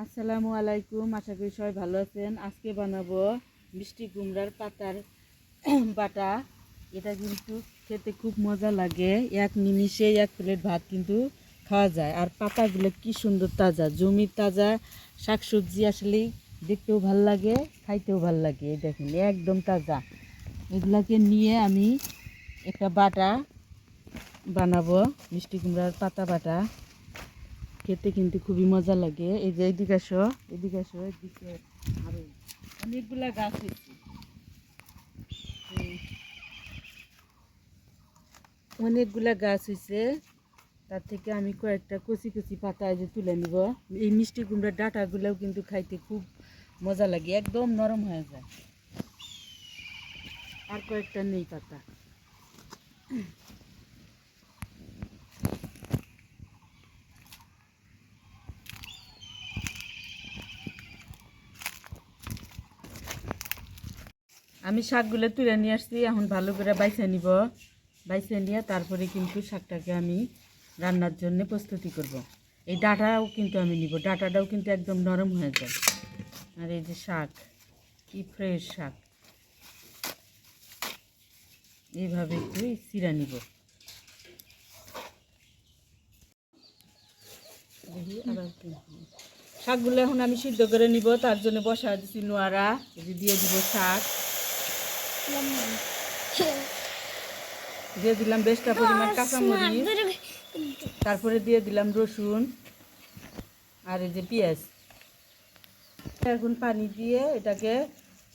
আসসালামু আলাইকুম, আশা করি সবাই ভালো আছেন। আজকে বানাবো মিষ্টি কুমড়ার পাতার বাটা। এটা কিন্তু খেতে খুব মজা লাগে। এক নিমিষে এক প্লেট ভাত কিন্তু খাওয়া যায়। আর পাতাগুলো কি সুন্দর তাজা, জমির তাজা শাকসবজি, আসলে দেখতেও ভাল লাগে, খাইতেও ভাল লাগে। এই দেখেন একদম তাজা। এগুলাকে নিয়ে আমি একটা বাটা বানাবো, মিষ্টি কুমড়ার পাতা বাটা। খেতে কিন্তু খুবই মজা লাগে। এই যে এদিকে আসো, এদিকে আসো, এদিকে আরো অনেকগুলা গাছ হয়েছে। অনেকগুলা গাছ হয়েছে, তার থেকে আমি কয়েকটা কচি কচি পাতা যে তুলে নিব। এই মিষ্টি কুমড়ার ডাঁটাগুলোও কিন্তু খাইতে খুব মজা লাগে, একদম নরম হয়ে যায়। আর কয়েকটা নেই পাতা। আমি শাকগুলো তুলে নিয়ে আসছি, এখন ভালো করে বাইছে নিব। বাইছে নিয়ে তারপরে কিন্তু শাকটাকে আমি রান্নার জন্য প্রস্তুতি করব। এই ডাঁটাও কিন্তু আমি নিব, ডাঁটাটাও কিন্তু একদম নরম হয়ে যায়। আর এই যে শাক, কি ফ্রেশ শাক, এইভাবে একটু চিরা নিব। দেখি আবার শাকগুলো এখন আমি সিদ্ধ করে নিব, তার জন্য বসা দিচ্ছি নোয়ারা। দিয়ে দিব শাক, দিয়ে দিলাম বেশটা পরিমাণ কাঁচামরিচ, তারপরে দিয়ে দিলাম রসুন আর এই যে পেঁয়াজ। এখন পানি দিয়ে এটাকে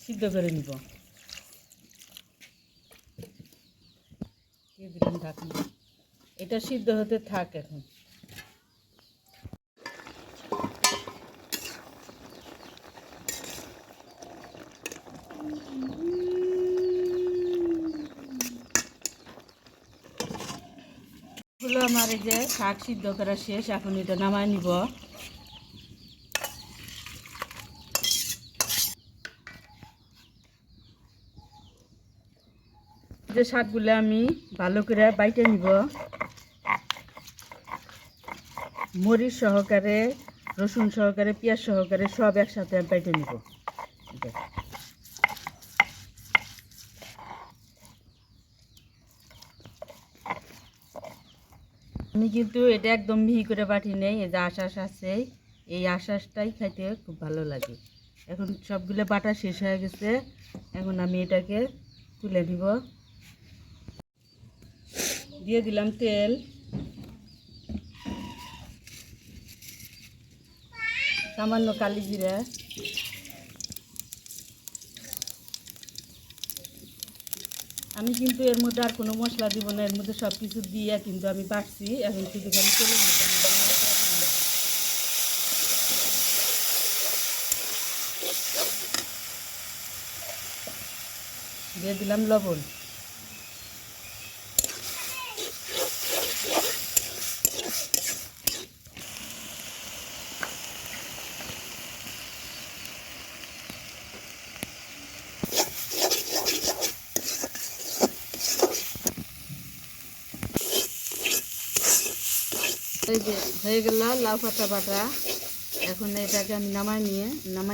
সিদ্ধ করে নিব। দিয়ে দিলাম ঢাকনা, এটা সিদ্ধ হতে থাক। এখন আমার এই যে শাক সিদ্ধ করা শেষ, এখন এটা নামায় নিব। যে শাকগুলো আমি ভালো করে বাইটে নিব, মরিচ সহকারে, রসুন সহকারে, পেঁয়াজ সহকারে সব একসাথে বাইটে নিব। আমি কিন্তু এটা একদম মিহি করে বাটি নেই, এই যে আশ্বাস আছে, এই আশ্বাসটাই খাইতে খুব ভালো লাগে। এখন সবগুলো বাটা শেষ হয়ে গেছে, এখন আমি এটাকে তুলে নিব। দিয়ে দিলাম তেল, সামান্য কালি জিরা, আমি কিন্তু এর মধ্যে আর কোনো মশলা দিব না, এর মধ্যে সব কিছু দিয়ে কিন্তু আমি বাটছি। এখন শুধু খালি তেলের মধ্যে দিয়ে দিলাম লবণ। এই যে হয়ে গেল লাউ পাতা বাটা। এখন এটাকে আমি নামাই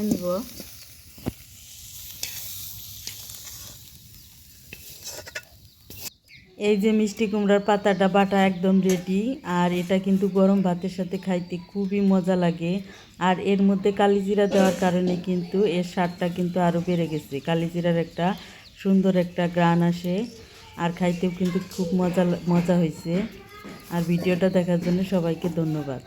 নিব। এই যে মিষ্টি কুমড়ার পাতাটা বাটা একদম রেডি। আর এটা কিন্তু গরম ভাতের সাথে খাইতে খুবই মজা লাগে। আর এর মধ্যে কালিজিরা দেওয়ার কারণে কিন্তু এর স্বাদটা কিন্তু আরও বেড়ে গেছে। কালিজিরার একটা সুন্দর একটা গ্রান আসে, আর খাইতেও কিন্তু খুব মজা হয়েছে। আর ভিডিওটা দেখার জন্য সবাইকে ধন্যবাদ।